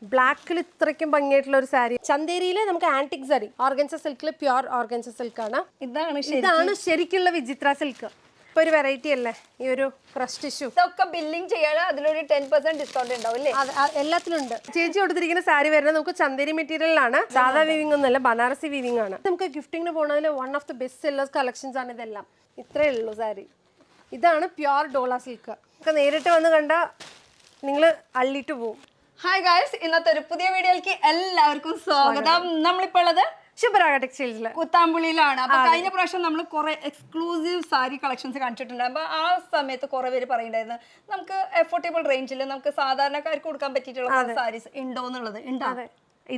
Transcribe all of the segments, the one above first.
ബ്ലാക്കിൽ ഇത്രയ്ക്കും ഭംഗിയായിട്ടുള്ള ഒരു സാരി. ചന്തേരിയിലെ നമുക്ക് ആന്റിക് സാരി, ഓർഗൻസ സിൽക്കിൽ പ്യുർ ഓർഗൻസ സിൽക്കാണ്. ഇതാണ് ശരിക്കുള്ള വിചിത്ര സിൽക്ക്. ഇപ്പൊ ഒരു വെറൈറ്റി അല്ലേ ഈ ഒരു ക്രഷ് ടിഷ്യൂ. ഇതൊക്കെ ബില്ലിംഗ് ചെയ്യാൻ അതിലൊരു 10% ഡിസ്കൗണ്ട് ഉണ്ടാവും അല്ലേ? എല്ലാത്തിലും ഉണ്ട്. ചേച്ചി കൊടുത്തിരിക്കുന്ന സാരി വരുന്നത് നമുക്ക് ചന്തേരി മെറ്റീരിയലാണ്. സാധാ വീവിംഗ് ഒന്നുമല്ല, ബനാറസി വീവിംഗ് ആണ്. നമുക്ക് ഗിഫ്റ്റിംഗിന് പോകുന്നതിൽ one of the best sellers collections ആണ് ഇതെല്ലാം. ഇത്രയേ ഉള്ളൂ സാരി. ഇതാണ് പ്യുർ ഡോള സിൽക്ക്. ഒക്കെ നേരിട്ട് വന്ന് കണ്ട നിങ്ങൾ അള്ളിട്ട് പോകും. ഹായ് ഗായ്സ്, ഇന്നത്തെ ഒരു പുതിയ വീഡിയോയിലേക്ക് എല്ലാവർക്കും സ്വാഗതം. നമ്മളിപ്പോൾ ഉള്ളത് ശുഭ്രാഗ ടെക്സ്റ്റൈൽസിൽ കുത്താമ്പുള്ളിയിലാണ്. അപ്പൊ കഴിഞ്ഞ പ്രാവശ്യം നമ്മൾ കുറെ എക്സ്ക്ലൂസീവ് സാരി കളക്ഷൻസ് കാണിച്ചിട്ടുണ്ട്. അപ്പൊ ആ സമയത്ത് കുറെ പേര് പറയുണ്ടായിരുന്നു നമുക്ക് അഫോർഡബിൾ റേഞ്ചിൽ നമുക്ക് സാധാരണക്കാർക്ക് കൊടുക്കാൻ പറ്റിയിട്ടുള്ള സാരീസ് ഉണ്ടോ എന്നുള്ളത്.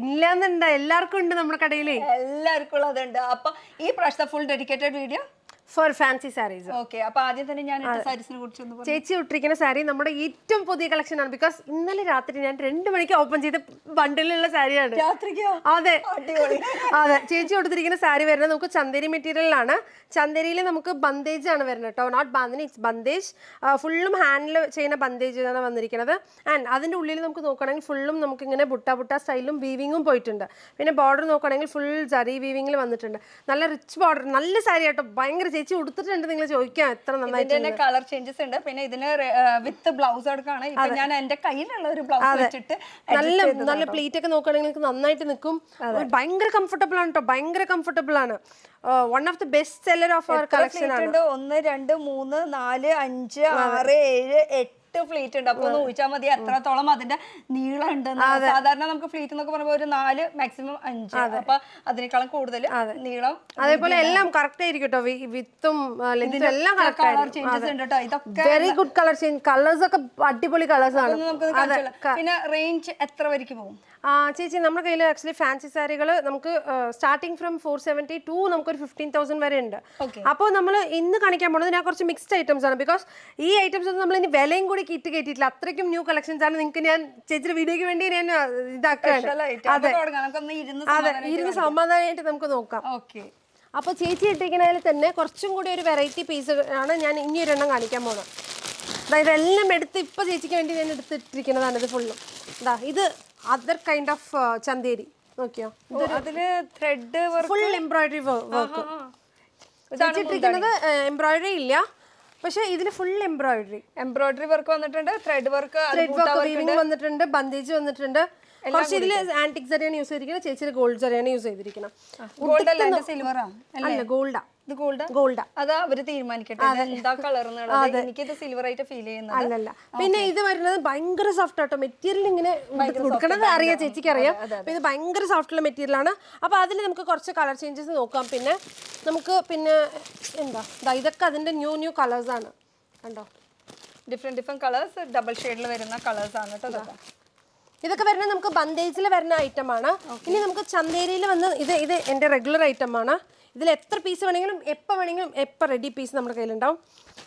ഇല്ലാന്നുണ്ട്, എല്ലാവർക്കും ഉണ്ട് നമ്മുടെ കടയിൽ, എല്ലാവർക്കും ഉള്ളതുണ്ട്. അപ്പൊ ഈ പ്രാവശ്യത്തെ full dedicated video for fancy saris. Okay, അപ്പൊ ആദ്യം തന്നെ ഞാൻ സാരീസിനെ കുറിച്ച് ചേച്ചി ഇട്ടിരിക്കുന്ന സാരി നമ്മുടെ ഏറ്റവും പുതിയ കളക്ഷൻ ആണ്. ബിക്കോസ് ഇന്നലെ രാത്രി ഞാൻ 2 മണിക്ക് ഓപ്പൺ ചെയ്ത ബണ്ടിലുള്ള സാരിയാണ്. അതെ അതെ, ചേച്ചി കൊടുത്തിരിക്കുന്ന സാരി വരുന്നത് നമുക്ക് ചന്തേരി മെറ്റീരിയലാണ്. ചന്തേരിയിൽ നമുക്ക് ബന്ദേജ് ആണ് വരുന്നത് കേട്ടോ, നോട്ട് ബാന്തിനി, ഇറ്റ്സ് ബന്ദേജ്. ഫുള്ളും ഹാൻഡിൽ ചെയ്യുന്ന ബന്ദേജ് ആണ് വന്നിരിക്കുന്നത്. ആൻഡ് അതിൻ്റെ ഉള്ളിൽ നമുക്ക് നോക്കുകയാണെങ്കിൽ ഫുള്ളും നമുക്ക് ഇങ്ങനെ ബുട്ട സ്റ്റൈലും വീവിങ്ങും പോയിട്ടുണ്ട്. പിന്നെ ബോർഡർ നോക്കുകയാണെങ്കിൽ ഫുൾ ജറി വീവിങ്ങിൽ വന്നിട്ടുണ്ട്. നല്ല റിച്ച് ബോർഡർ, നല്ല സാരി കേട്ടോ. ഭയങ്കര ചേച്ചി ഉടുത്തിട്ടുണ്ട്, നിങ്ങൾ ചോദിക്കാം എത്ര നന്നായിട്ട്. കളർ ചേഞ്ചസ് ഉണ്ട്. പിന്നെ ഇതിന് വിത്ത് ബ്ലൗസ് എടുക്കാണ്. ഇപ്പൊ ഞാൻ എന്റെ കയ്യിലുള്ള ഒരു ബ്ലൗസ് വെച്ചിട്ട് നല്ല പ്ലീറ്റ് ഒക്കെ നോക്കുകയാണെങ്കിൽ നന്നായിട്ട് നിൽക്കും. ഭയങ്കര കംഫർട്ടബിൾ ആണ് കേട്ടോ, ഭയങ്കര കംഫർട്ടബിൾ ആണ്. One of the best seller of our collection ആണ്. 1 2 3 4 5 6 7 8 ഫ്ലീറ്റ് ഉണ്ട്. അപ്പൊ ഒന്ന് ഊഹിച്ചാൽ മതി എത്രത്തോളം അതിന്റെ നീളം ഉണ്ട്. സാധാരണ നമുക്ക് ഫ്ലീറ്റ് എന്നൊക്കെ പറയുമ്പോൾ ഒരു 4 മാക്സിമം 5, അപ്പൊ അതിനേക്കാളും കൂടുതൽ നീളം. അതേപോലെ എല്ലാം കറക്റ്റ് ആയിരിക്കും കേട്ടോ, വിത്തും എല്ലാം കളർ ചേഞ്ചസ് ഉണ്ട് കേട്ടോ. ഇതൊക്കെ very good colour change, colours ഒക്കെ അടിപൊളി കളേഴ്സ് ആണ്. പിന്നെ റേഞ്ച് എത്ര വരയ്ക്ക് പോകും ചേച്ചി? നമ്മുടെ കയ്യിൽ ആക്ച്വലി ഫാൻസി സാരികൾ നമുക്ക് സ്റ്റാർട്ടിങ് ഫ്രം 470 ടു നമുക്കൊരു 15,000 വരെ ഉണ്ട്. അപ്പോൾ നമ്മൾ ഇന്ന് കാണിക്കാൻ പോകുന്നത് ഞാൻ കുറച്ച് മിക്സ്ഡ് ഐറ്റംസ് ആണ്. ബിക്കോസ് ഈ ഐറ്റംസ് ഒന്നും നമ്മൾ ഇനി വിലയും കൂടി കയറ്റിയിട്ടില്ല. അത്രയ്ക്കും ന്യൂ കളക്ഷൻസ് ആണ്. നിങ്ങൾക്ക് ഞാൻ ചേച്ചിയുടെ വീഡിയോയ്ക്ക് വേണ്ടി ഞാൻ ഇതാക്കുകയാണ്. അതെ അതെ, ഇരുന്ന് സമാധാനമായിട്ട് നമുക്ക് നോക്കാം. അപ്പോൾ ചേച്ചി ഇട്ടിരിക്കുന്നതിൽ തന്നെ കുറച്ചും കൂടി ഒരു വെറൈറ്റി പീസ് ആണ് ഞാൻ ഇനി ഒരെണ്ണം കാണിക്കാൻ പോകുന്നത്. അതായത് എല്ലാം എടുത്ത് ഇപ്പോൾ ചേച്ചിക്ക് വേണ്ടി ഞാൻ എടുത്തിട്ടിരിക്കുന്നതാണ് ഇത് ഫുള്ളും. ഇത് അതർ കൈൻഡ് ഓഫ് ചന്തേരി. നോക്കിയോ, അതില് ത്രെഡ് ഫുൾ എംബ്രോയിഡറി വർക്ക്. ചേച്ചിട്ടിരിക്കുന്നത് എംബ്രോയിഡറി ഇല്ല, പക്ഷെ ഇതിൽ ഫുൾ എംബ്രോയിഡറി വർക്ക് വന്നിട്ടുണ്ട്. ത്രെഡ് വർക്ക് വീവിംഗ് വന്നിട്ടുണ്ട്, ബന്ദേജ് വന്നിട്ടുണ്ട്. കുറച്ച് ഇതിൽ ആന്റിക് ജറിയാണ് യൂസ് ചെയ്തിരിക്കുന്നത്, ചേച്ചിയിൽ ഗോൾഡ് ജറിയാണ് യൂസ് ചെയ്തിരിക്കുന്നത്. അല്ല, ഗോൾഡാ. ഗോൾഡാ, അതാ അവര് തീരുമാനിക്കട്ടെ എന്താ കളർ. എനിക്കിത് സിൽവർ ആയിട്ട് ഫീൽ ചെയ്യുന്നത്. അല്ലല്ല, പിന്നെ ഇത് വരുന്നത് ഭയങ്കര സോഫ്റ്റ് ആട്ടോ. മെറ്റീരിയൽ ഇങ്ങനെ കൊടുക്കണത് അറിയാം, ചേച്ചിക്ക് അറിയാം. ഇത് ഭയങ്കര സോഫ്റ്റുള്ള മെറ്റീരിയൽ ആണ്. അപ്പൊ അതിൽ നമുക്ക് കുറച്ച് കളർ ചേഞ്ചസ് നോക്കാം. പിന്നെ നമുക്ക് എന്താ ഇതൊക്കെ അതിന്റെ ന്യൂ കളേഴ്സ് ആണ്. കണ്ടോ, ഡിഫറെന്റ് കളേഴ്സ്, ഡബിൾ ഷെയ്ഡിൽ വരുന്ന കളേഴ്സ് ആണ് കേട്ടോ. ഇതൊക്കെ വരുന്നത് നമുക്ക് ബന്ദേജിൽ വരുന്ന ഐറ്റം ആണ്. ഇനി നമുക്ക് ചന്തേരിയിൽ വന്ന് ഇത് എൻ്റെ റെഗുലർ ഐറ്റം ആണ്. ഇതിൽ എത്ര പീസ് വേണമെങ്കിലും എപ്പോൾ റെഡി പീസ് നമ്മുടെ കയ്യിലുണ്ടാവും.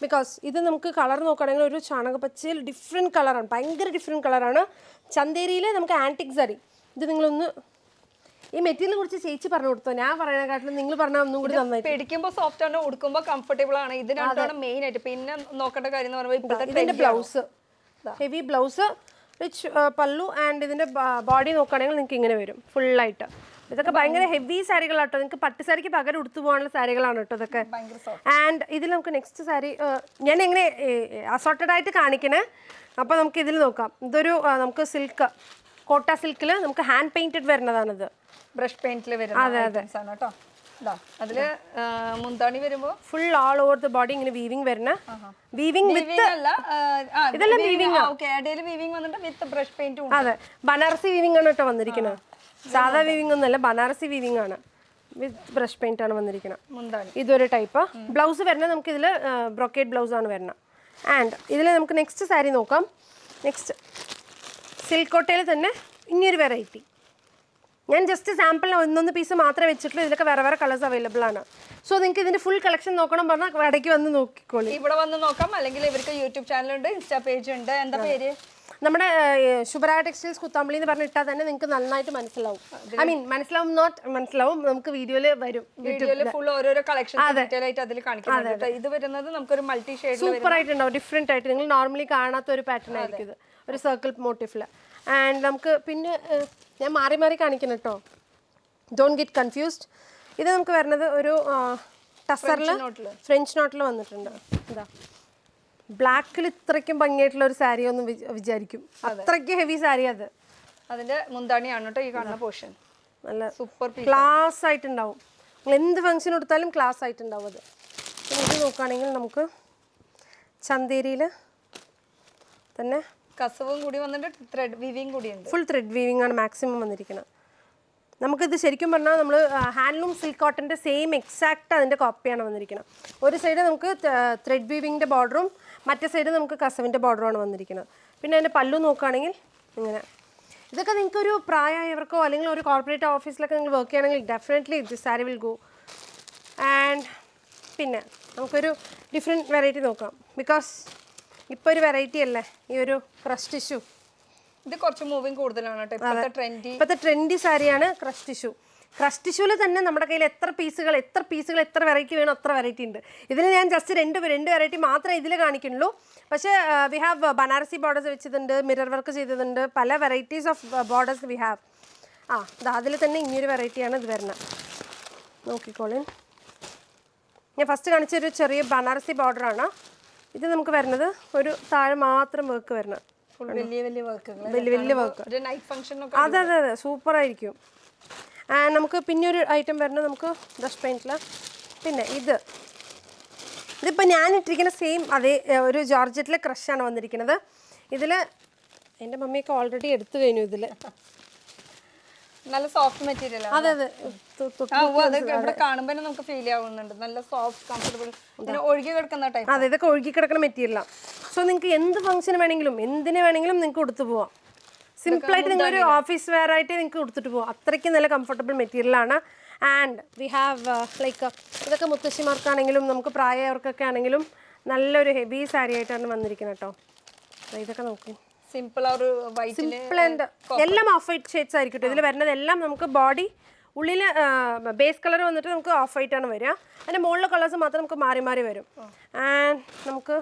ബിക്കോസ് ഇത് നമുക്ക് കളർ നോക്കുകയാണെങ്കിൽ ഒരു ചാണകപ്പച്ചയിൽ ഡിഫറെൻറ്റ് കളറാണ്, ഭയങ്കര ഡിഫറെൻറ്റ് കളറാണ്. ചന്തേരിയിൽ നമുക്ക് ആൻറ്റിക് സാരി. ഇത് നിങ്ങളൊന്ന് ഈ മെറ്റീരിയലിനെ കുറിച്ച് ചേച്ചി പറഞ്ഞു കൊടുത്തോ, ഞാൻ പറയുന്നതിനെക്കാട്ടിലും നിങ്ങൾ പറഞ്ഞാൽ ഒന്നും കൂടി നന്നായി. പിടിക്കുമ്പോൾ സോഫ്റ്റ് ആണ്, ഉടുക്കുമ്പോൾ കംഫർട്ടബിൾ ആണ്. ഇത് രണ്ടാണ് മെയിൻ ആയിട്ട്. പിന്നെ നോക്കേണ്ട കാര്യം എന്ന് പറയുമ്പോൾ ഇതിൻ്റെ ബ്ലൗസ്, ഹെവി ബ്ലൗസ്, റിച്ച് പല്ലു. ആൻഡ് ഇതിൻ്റെ ബോഡി നോക്കുകയാണെങ്കിൽ നിങ്ങൾക്ക് ഇങ്ങനെ വരും ഫുള്ളായിട്ട്. ഇതൊക്കെ ഭയങ്കര ഹെവി സാരികളാട്ടോ. നിങ്ങൾക്ക് പട്ട് സാരിക്ക് പകരം ഉടുത്തു പോകാനുള്ള സാരികളാണ് കേട്ടോ ഇതൊക്കെ. ആൻഡ് ഇതിൽ നമുക്ക് നെക്സ്റ്റ് സാരി ഞാൻ എങ്ങനെ അസോർട്ടഡ് ആയിട്ട് കാണിക്കണേ. അപ്പോൾ നമുക്ക് ഇതിൽ നോക്കാം. ഇതൊരു നമുക്ക് സിൽക്ക്, കോട്ട സിൽക്കിൽ നമുക്ക് ഹാൻഡ് പെയിന്റഡ് വരുന്നതാണിത്. ബ്രഷ് പെയിന്റിൽ വരുന്നത് കേട്ടോ. അതില് മുന്താണി വരുമ്പോൾ full all over the body ഇങ്ങനെ വീവിംഗ് വരുന്ന വീവിംഗ് വിത്ത് ഇതെല്ലാം വീവിംഗ്. ഓക്കേ, ഇടയിൽ വീവിംഗ് വന്നിട്ട് വിത്ത് ബ്രഷ് പെയിന്റ്. അതെ, ബനാറസി വീവിംഗ് ആണ് കേട്ടോ വന്നിരിക്കുന്നത്. സാധാ വീവിംഗ് ഒന്നുമല്ല, ബനാറസി വീവിംഗ് ആണ്, വിത്ത് ബ്രഷ് പെയിന്റ് ആണ് വന്നിരിക്കുന്നത്. ഇതൊരു ടൈപ്പ് ബ്ലൗസ് വരുന്നത് നമുക്ക് ഇതിൽ ബ്രോക്കേഡ് ബ്ലൗസ് ആണ് വരുന്നത്. ആൻഡ് ഇതിൽ നമുക്ക് നെക്സ്റ്റ് സാരി നോക്കാം. നെക്സ്റ്റ് സിൽക്ക് കോട്ടയിൽ തന്നെ ഇനിയൊരു വെറൈറ്റി. ഞാൻ ജസ്റ്റ് സാമ്പിളിന് 1 പീസ് മാത്രമേ വെച്ചിട്ടുള്ളൂ. ഇതിലൊക്കെ വേറെ കളേഴ്സ് അവൈലബിൾ ആണ്. സോ നിങ്ങൾക്ക് ഇതിന്റെ ഫുൾ കളക്ഷൻ നോക്കണം പറഞ്ഞാൽ ഇടയ്ക്ക് വന്ന് നോക്കിക്കോളൂ. ഇവിടെ വന്ന് നോക്കാം, അല്ലെങ്കിൽ ഇവർക്ക് യൂട്യൂബ് ചാനലുണ്ട്, ഇൻസ്റ്റാ പേജ് ഉണ്ട്. എന്താ പേര്? നമ്മുടെ ശുഭ്രാഗ ടെക്സ്റ്റൈൽസ് കുത്താമ്പള്ളി എന്ന് പറഞ്ഞിട്ടാൽ തന്നെ നിങ്ങൾക്ക് നന്നായിട്ട് മനസ്സിലാവും. ഐ മീൻ മനസ്സിലാവും, നമുക്ക് വീഡിയോയിൽ വരും. വീഡിയോയിൽ ഫുൾ ഓരോരോ കളക്ഷൻ ഡീറ്റെയിൽ ആയിട്ട് അതിൽ കാണിക്കുന്നുണ്ട്. ഇത് വരുന്നത് നമുക്കൊരു മൾട്ടി ഷെയ്ഡ് സൂപ്പർ ആയിട്ടുണ്ടാവും, ഡിഫറെന്റ് ആയിട്ട്. നിങ്ങൾ നോർമലി കാണാത്ത ഒരു പാറ്റേൺ ആയിരിക്കും ഇത്, ഒരു സർക്കിൾ മോട്ടീഫിൽ. ആൻഡ് നമുക്ക് പിന്നെ ഞാൻ മാറി മാറി കാണിക്കണം കേട്ടോ, ഡോണ്ട് ഗെറ്റ് കൺഫ്യൂസ്ഡ്. ഇത് നമുക്ക് വരുന്നത് ഒരു ടസറിൽ ഫ്രഞ്ച് നോട്ടിൽ വന്നിട്ടുണ്ട്. ഇതാ ബ്ലാക്കിൽ ഇത്രയ്ക്കും ഭംഗിയായിട്ടുള്ള ഒരു സാരി ഒന്നും വിചാരിക്കും, അത്രയ്ക്ക് ഹെവി സാരി. അത് അതിന്റെ മുന്താണിയാണ് കേട്ടോ ഈ കാണുന്ന പോർഷൻ. നല്ല സൂപ്പർ ക്ലാസ് ആയിട്ടുണ്ടാവും, നിങ്ങൾ എന്ത് ഫംഗ്ഷൻ കൊടുത്താലും ക്ലാസ് ആയിട്ടുണ്ടാവും അത്. ഇത് നോക്കുകയാണെങ്കിൽ നമുക്ക് ചന്തേരിയിൽ തന്നെ കസവും കൂടി വന്നിട്ട് ത്രെഡ് വീവിങ് കൂടിയുണ്ട്. ഫുൾ ത്രെഡ് വീവിംഗ് ആണ് മാക്സിമം വന്നിരിക്കുന്നത്. നമുക്കിത് ശരിക്കും പറഞ്ഞാൽ നമ്മൾ ഹാൻഡ്ലൂം സിൽക്ക് കോട്ടൻ്റെ സെയിം എക്സാക്റ്റ് അതിൻ്റെ കോപ്പിയാണ് വന്നിരിക്കുന്നത്. ഒരു സൈഡ് നമുക്ക് ത്രെഡ് വീവിങ്ങിൻ്റെ ബോർഡറും മറ്റേ സൈഡ് നമുക്ക് കസവിൻ്റെ ബോർഡറുമാണ് വന്നിരിക്കുന്നത്. പിന്നെ അതിൻ്റെ പല്ലു നോക്കുകയാണെങ്കിൽ ഇങ്ങനെ. ഇതൊക്കെ നിങ്ങൾക്കൊരു പ്രായമായവർക്കോ അല്ലെങ്കിൽ ഒരു കോർപ്പറേറ്റ് ഓഫീസിലൊക്കെ നിങ്ങൾ വർക്ക് ചെയ്യുകയാണെങ്കിൽ definitely this sari will go. And പിന്നെ നമുക്കൊരു ഡിഫറെൻറ്റ് വെറൈറ്റി നോക്കാം, ബിക്കോസ് ഇപ്പോൾ ഒരു വെറൈറ്റി അല്ലേ ഈ ഒരു ക്രഷ് ടിഷ്യൂ. ഇത് കുറച്ച് മൂവിങ് കൂടുതലാണ് കേട്ടോ, ഇപ്പോഴത്തെ ട്രെൻഡി സാരിയാണ് ക്രഷ് ടിഷ്യൂ. ക്രഷ് ടിഷ്യൂവിൽ തന്നെ നമ്മുടെ കയ്യിൽ എത്ര പീസുകൾ എത്ര വെറൈറ്റി വേണോ അത്ര വെറൈറ്റി ഉണ്ട്. ഇതിൽ ഞാൻ ജസ്റ്റ് രണ്ട് വെറൈറ്റി മാത്രമേ ഇതിൽ കാണിക്കുന്നുള്ളൂ. പക്ഷേ വി ഹാവ് ബനാറസി ബോർഡേഴ്സ് വെച്ചിട്ടുണ്ട്, മിറർ വർക്ക് ചെയ്തിട്ടുണ്ട്, പല varieties of borders we have. അതിൽ തന്നെ ഇനിയൊരു വെറൈറ്റിയാണ് ഇത് വരുന്നത്, നോക്കിക്കോളേൻ. ഞാൻ ഫസ്റ്റ് കാണിച്ചൊരു ചെറിയ ബനാറസി ബോർഡറാണ്. ഇത് നമുക്ക് വരുന്നത് ഒരു താഴെ മാത്രം വർക്ക് വരുന്നത്, വലിയ വർക്ക്. അതെ അതെ അതെ, സൂപ്പറായിരിക്കും. നമുക്ക് പിന്നെ ഒരു ഐറ്റം വരുന്നത് നമുക്ക് ബ്രഷ് പെയിൻറ്റിൽ. പിന്നെ ഇതിപ്പോൾ ഞാൻ ഇട്ടിരിക്കുന്ന സെയിം അതേ ഒരു ജോർജറ്റിലെ ക്രഷാണ് വന്നിരിക്കുന്നത്. ഇതിൽ എൻ്റെ മമ്മിയൊക്കെ ഓൾറെഡി എടുത്തു കഴിഞ്ഞു. ഇതിൽ നല്ല സോഫ്റ്റ് മെറ്റീരിയൽ. അതെ അതെ, ഇവിടെ കാണുമ്പോൾ നമുക്ക് ഫീൽ ആവുന്നുണ്ട്, നല്ല സോഫ്റ്റ് കംഫർട്ടബിൾ, ഒഴുകി കിടക്കുന്ന ടൈപ്പ്. അതെ, ഇതൊക്കെ ഒഴുകി കിടക്കുന്ന മെറ്റീരിയലാണ്. സോ നിങ്ങൾക്ക് എന്ത് ഫംഗ്ഷന് വേണമെങ്കിലും എന്തിനു വേണമെങ്കിലും നിങ്ങൾക്ക് കൊടുത്തു പോവാം. സിമ്പിളായിട്ട് നിങ്ങളൊരു ഓഫീസ് വെയർ ആയിട്ട് നിങ്ങൾക്ക് കൊടുത്തിട്ട് പോകാം, അത്രയ്ക്ക് നല്ല കംഫർട്ടബിൾ മെറ്റീരിയലാണ്. ആൻഡ് വി ഹാവ് ലൈക്ക് ഇതൊക്കെ മുത്തശ്ശിമാർക്കാണെങ്കിലും നമുക്ക് പ്രായവർക്കൊക്കെ ആണെങ്കിലും നല്ലൊരു ഹെവി സാരി ആയിട്ടാണ് വന്നിരിക്കുന്നത് കേട്ടോ. ഇതൊക്കെ നോക്കും, സിമ്പിൾ ആൻഡ് എല്ലാം ഓഫ് വൈറ്റ് ഷെയ്ഡ്സ് ആയിരിക്കും. ഇതിൽ വരുന്നത് എല്ലാം നമുക്ക് ബോഡി ഉള്ളിൽ ബേസ് കളർ വന്നിട്ട് നമുക്ക് ഓഫ് വൈറ്റ് ആണ് വരിക. അതിൻ്റെ മുകളിലെ കളേഴ്സ് മാത്രം നമുക്ക് മാറി മാറി വരും. ആൻഡ് നമുക്ക്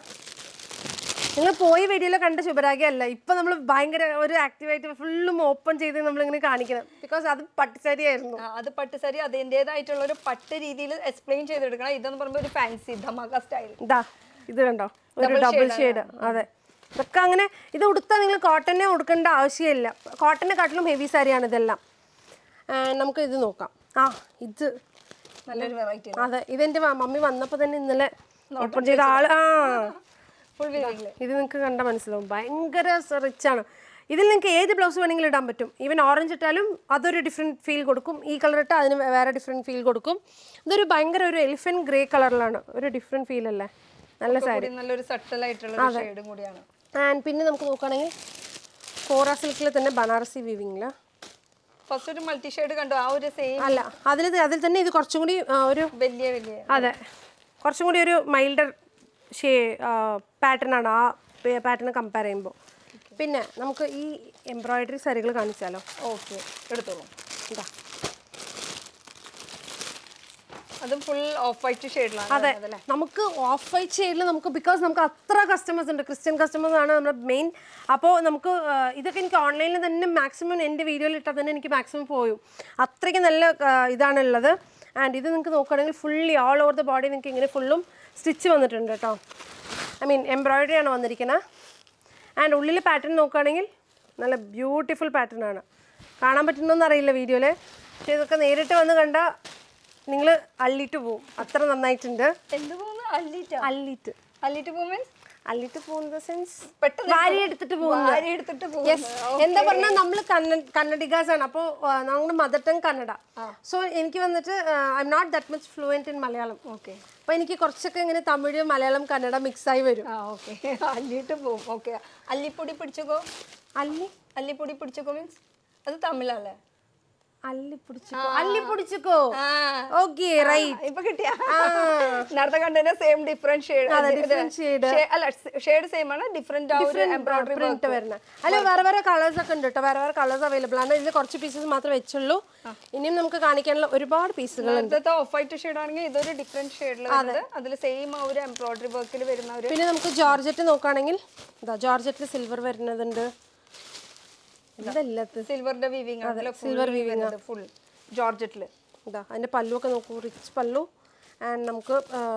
നിങ്ങൾ പോയി വീഡിയോയിൽ കണ്ട ശുഭരാഗിയല്ല, ഇപ്പം നമ്മൾ ഭയങ്കര ഒരു ആക്റ്റീവായിട്ട് ഫുള്ളും ഓപ്പൺ ചെയ്ത് നമ്മളിങ്ങനെ കാണിക്കണം, ബിക്കോസ് അത് പട്ടുസാരി ആയിരുന്നു. അത് പട്ടുസാരി അതിൻ്റെതായിട്ടുള്ള ഒരു പട്ട് രീതിയിൽ എക്സ്പ്ലെയിൻ ചെയ്തെടുക്കണം. ഇതെന്ന് പറയുമ്പോൾ ഒരു ഫാൻസി ധമാക സ്റ്റൈൽ. ഇത് കണ്ടോ, ഒരു ഡബിൾ ഷെയ്ഡ്. അതെ, ഇതൊക്കെ അങ്ങനെ. ഇത് ഉടുത്താൽ നിങ്ങൾ കോട്ടനെ ഉടുക്കേണ്ട ആവശ്യമില്ല, കോട്ടനെക്കാട്ടിലും ഹെവി സാരിയാണ് ഇതെല്ലാം. നമുക്ക് ഇത് നോക്കാം. ഇത് നല്ലൊരു വെറൈറ്റി. അതെ, ഇതെൻ്റെ മമ്മി വന്നപ്പോൾ തന്നെ ഇന്നലെ ഓപ്പൺ ചെയ്ത ഇത് നിങ്ങൾക്ക് കണ്ടാൽ മനസ്സിലാവും, ഭയങ്കര റിച്ചാണ്. ഇതിൽ നിങ്ങൾക്ക് ഏത് ബ്ലൗസ് വേണമെങ്കിലും ഇടാൻ പറ്റും. ഈവൻ ഓറഞ്ച് ഇട്ടാലും അതൊരു ഡിഫറെൻറ്റ് ഫീൽ കൊടുക്കും, ഈ കളർ ഇട്ടാൽ അതിന് വേറെ ഡിഫറെൻറ്റ് ഫീൽ കൊടുക്കും. ഇതൊരു ഭയങ്കര ഒരു എലിഫന്റ് ഗ്രേ കളറിലാണ്, ഒരു ഡിഫറെൻറ്റ് ഫീൽ അല്ലേ, നല്ല സാരി, നല്ലൊരു സട്ടൽ ആയിട്ടുള്ള ഷെയ്ഡും കൂടിയാണ്. ആൻഡ് പിന്നെ നമുക്ക് നോക്കുകയാണെങ്കിൽ കോറ സിൽക്കിൽ തന്നെ ബനാറസി വീവിങ്ങിൽ ഫസ്റ്റ് ഒരു മൾട്ടി ഷെയ്ഡ് കണ്ടു, ആ ഒരു സെയിം അല്ല, അതിൽ തന്നെ ഇത് കുറച്ചും കൂടി ഒരു വലിയ അതെ, കുറച്ചും കൂടി ഒരു മൈൽഡർ പാറ്റേൺ ആണ് ആ പാറ്റേൺ കമ്പയർ ചെയ്യുമ്പോൾ. പിന്നെ നമുക്ക് ഈ എംബ്രോയിഡറി സാരികൾ കാണിച്ചാലോ? ഓക്കെ, എടുത്തോളൂ. ഇതാ, അത് ഫുൾ ഓഫ് വൈറ്റ് ഷെയ്ഡിലാണ്. അതെ, നമുക്ക് ഓഫ് വൈറ്റ് ഷെയ്ഡിൽ നമുക്ക് ബിക്കോസ് നമുക്ക് അത്ര കസ്റ്റമേഴ്സ് ഉണ്ട്, ക്രിസ്ത്യൻ കസ്റ്റമേഴ്സ് ആണ് നമ്മുടെ മെയിൻ. അപ്പോൾ നമുക്ക് ഇതൊക്കെ എനിക്ക് ഓൺലൈനിൽ തന്നെ മാക്സിമം എൻ്റെ വീഡിയോയിൽ ഇട്ടാൽ തന്നെ എനിക്ക് മാക്സിമം പോയും, അത്രയ്ക്ക് നല്ല ഇതാണുള്ളത്. ആൻഡ് ഇത് നിങ്ങൾക്ക് നോക്കുകയാണെങ്കിൽ fully all over the body നിങ്ങൾക്ക് ഇങ്ങനെ ഫുള്ളും സ്റ്റിച്ച് വന്നിട്ടുണ്ട് കേട്ടോ. ഐ മീൻ എംബ്രോയിഡറി ആണ് വന്നിരിക്കുന്നത്. ആൻഡ് ഉള്ളിൽ പാറ്റേൺ നോക്കുകയാണെങ്കിൽ നല്ല ബ്യൂട്ടിഫുൾ പാറ്റേൺ ആണ്. കാണാൻ പറ്റുന്നോന്ന് അറിയില്ല വീഡിയോയിൽ, പക്ഷേ ഇതൊക്കെ നേരിട്ട് വന്ന് കണ്ടാൽ നിങ്ങൾ അള്ളിട്ട് പോവും, അത്ര നന്നായിട്ടുണ്ട്. എന്ത് പോകുന്നു? അള്ളിട്ട് പോകുന്ന സെൻസ് പെട്ടെന്ന് വാരി എടുത്തിട്ട് പോകുന്നു. എന്താ പറഞ്ഞാൽ നമ്മൾ കന്നഡിഗാസ് ആണ്, അപ്പോൾ നമ്മുടെ മദർ ടങ് കന്നഡ. സോ എനിക്ക് വന്നിട്ട് I am not that much fluent in Malayalam. Okay, അപ്പോൾ എനിക്ക് കുറച്ചൊക്കെ ഇങ്ങനെ തമിഴ് മലയാളം കന്നഡ മിക്സായി വരും. ഓക്കെ, അള്ളിട്ട് പോകും. ഓക്കെ, അല്ലിപ്പൊടി പിടിച്ചോക്കോ. അല്ലിപ്പൊടി പിടിച്ചോക്കോ മീൻസ് അത് തമിഴല്ലേ? അല്ലിപ്പൊടിച്ചോ. Okay, right. ഇപ്പൊ കിട്ടിയ നേരത്തെ കണ്ടതിന്റെ സെയിം ഡിഫറെന്റ് ഷെയ്ഡ് സെയിം ആണ്, ഡിഫറെന്റ് എംബ്രോയിഡറി പ്രിന്റ് വരുന്നത്. അല്ല, വേറെ കളേഴ്സ് ഒക്കെ ഉണ്ട് കേട്ടോ, വേറെ കളേഴ്സ് അവൈലബിൾ ആണ്. ഇതിൽ കുറച്ച് പീസസ് മാത്രമേ വെച്ചുള്ളൂ, ഇനിയും നമുക്ക് കാണിക്കാനുള്ള ഒരുപാട് പീസുകൾ ഉണ്ട്. ഓഫ് വൈറ്റ് ഷെയ്ഡ് ആണെങ്കിൽ ഇതൊരു ഡിഫറെന്റ് ഷെയ്ഡിൽ അതിൽ സെയിം ആ ഒരു എംബ്രോയിഡറി വർക്കിൽ വരുന്ന ഒരു. പിന്നെ നമുക്ക് ജോർജറ്റ് നോക്കുകയാണെങ്കിൽ ജോർജറ്റിൽ സിൽവർ വരുന്നതുണ്ട്, ഇതെല്ലാത്ത സിൽവറിന്റെ വീവിംഗ് ആണ്, സിൽവർ വീവിംഗ് ഫുൾ ജോർജറ്റിൽ. ഇതാ അതിന്റെ പല്ലുവൊക്കെ നോക്കൂ, റിച്ച് പല്ലു. ആൻഡ് നമുക്ക്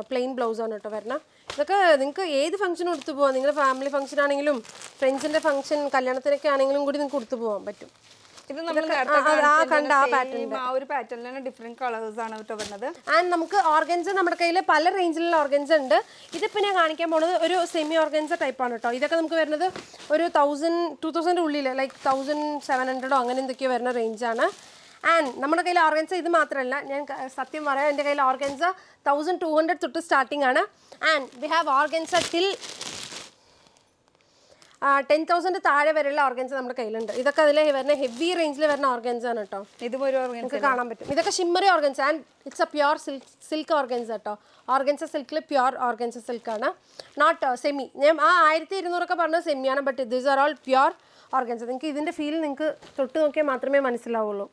പ്ലെയിൻ ബ്ലൗസാണ് കേട്ടോ വരണം. ഇതൊക്കെ നിങ്ങൾക്ക് ഏത് ഫംഗ്ഷനും കൊടുത്തു പോകാം. നിങ്ങളുടെ ഫാമിലി ഫംഗ്ഷൻ ആണെങ്കിലും ഫ്രണ്ട്സിന്റെ ഫംഗ്ഷൻ കല്യാണത്തിനൊക്കെ ആണെങ്കിലും കൂടി നിങ്ങൾക്ക് കൊടുത്തു പോകാൻ പറ്റും. ഇത് നമ്മൾ ആ ഒരു പാറ്റേണിലാണ് ഡിഫറെന്റ് കളേഴ്സ് ആണ് കേട്ടോ വരുന്നത്. ആൻഡ് നമുക്ക് ഓർഗൻസ നമ്മുടെ കയ്യിൽ പല റേഞ്ചിലുള്ള ഓർഗൻസ ഉണ്ട്. ഇതിപ്പോൾ ഞാൻ കാണിക്കാൻ പോകുന്നത് ഒരു സെമി ഓർഗൻസ ടൈപ്പാണ് കേട്ടോ. ഇതൊക്കെ നമുക്ക് വരുന്നത് ഒരു 2000 ഉള്ളിൽ, ലൈക്ക് 1700 അങ്ങനെ എന്തൊക്കെയോ വരുന്ന റേഞ്ചാണ്. ആൻഡ് നമ്മുടെ കയ്യിൽ ഓർഗൻസ ഇത് മാത്രമല്ല, ഞാൻ സത്യം പറയാം, എൻ്റെ കയ്യിൽ ഓർഗൻസ 1200 തൊട്ട് സ്റ്റാർട്ടിംഗ് ആണ്. And we have organza till 10,000 താഴെ വരെയുള്ള ഓർഗൻസ നമ്മുടെ കയ്യിലുണ്ട്. ഇതൊക്കെ അതിൽ വരുന്ന ഹെവി റേഞ്ചിൽ വരുന്ന ഓർഗൻസ ആണ് കേട്ടോ. ഇതും ഒരു നമുക്ക് കാണാൻ പറ്റും. ഇതൊക്കെ shimmery organza and it's a pure silk organza കേട്ടോ. ഓർഗൻസ സിൽക്കിൽ പ്യുവർ ഓർഗൻസ സിൽക്കാണ്, നോട്ട് സെമി. ഞാൻ ആ 1200 പറഞ്ഞത് സെമിയാണ്, but these are all pure organza. നിങ്ങൾക്ക് ഇതിൻ്റെ ഫീൽ നിങ്ങൾക്ക് തൊട്ട് നോക്കിയാൽ മാത്രമേ മനസ്സിലാവുള്ളൂ.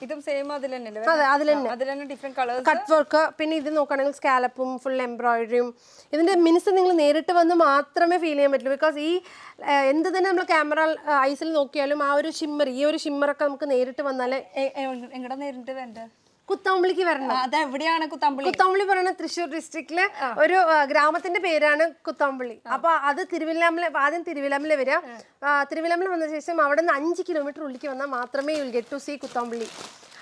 ഇതും സെയിം അതിൽ അതെ, അതിൽ തന്നെ ഡിഫറെന്റ് കളേഴ്സ്, കട്ട് വർക്ക്. പിന്നെ ഇത് നോക്കുകയാണെങ്കിൽ സ്കാലപ്പും ഫുൾ എംബ്രോയിഡറിയും. ഇതിൻ്റെ മിനുസ് നിങ്ങൾ നേരിട്ട് വന്ന് മാത്രമേ ഫീൽ ചെയ്യാൻ പറ്റുള്ളൂ. ബിക്കോസ് ഈ എന്ത് തന്നെ നമ്മൾ ക്യാമറ ഐസിൽ നോക്കിയാലും ആ ഒരു ഷിമ്മർ, ഈ ഒരു ഷിമ്മറൊക്കെ നമുക്ക് നേരിട്ട് വന്നാലേ. എങ്ങടെ നേരിട്ട് വേണ്ട കുത്തമ്പളിക്ക് വരണം. അതെവിടെയാണ് കുത്തമ്പളി? കുത്തമ്പളി പറയുന്ന തൃശ്ശൂർ ഡിസ്ട്രിക്റ്റിലെ ഒരു ഗ്രാമത്തിന്റെ പേരാണ് കുത്തമ്പളി. അപ്പൊ അത് തിരുവില്ലാമല, ആദ്യം തിരുവില്ലാമല വരിക. തിരുവില്ലാമല വന്ന ശേഷം അവിടെ നിന്ന് 5 കിലോമീറ്റർ ഉള്ളിലേക്ക് വന്നാൽ മാത്രമേ യു ഗെറ്റ് ടു സീ കുത്തമ്പളി.